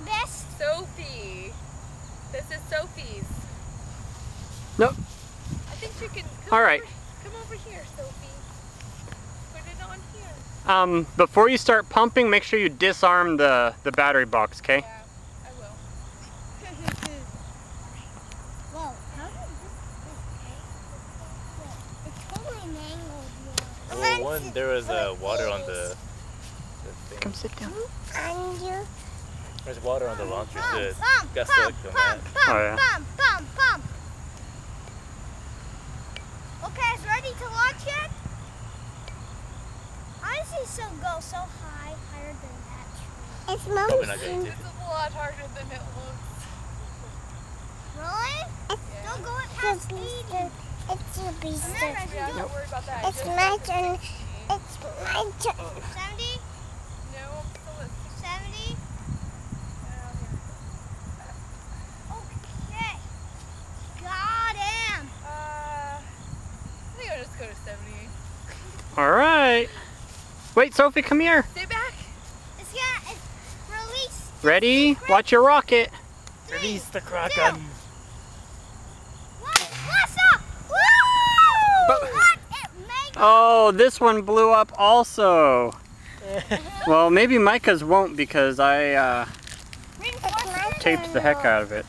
best. Sophie. This is Sophie's. Nope. I think you can All right. Come over here, Sophie. Put it on here. Before you start pumping, make sure you disarm the battery box, okay? Yeah, I will. Whoa, how did this it's totally mangled. Well, one, there was water on the thing. Come sit down. There's water on the launcher. It Pump, got pump, stuck on pump, that. pump, Oh, yeah. pump. Okay, it's ready to launch yet? Honestly, so go so high, higher than that tree. It's Probably not going to. It's a lot harder than it looks. Really? Yeah. Don't go at past 80. It's your beast. Yeah, don't worry about that. It's my turn. It's my turn. 70? No, still at 70? Okay. Got him. I think I'll just go to 70. All right. Wait, Sophie, come here. Stay back. It's gonna release. Ready? Watch your rocket. Release the Kraken. Blast off! Woo! But- What? It made Oh, this one blew up also. Well, maybe Micah's won't because I taped the heck out of it.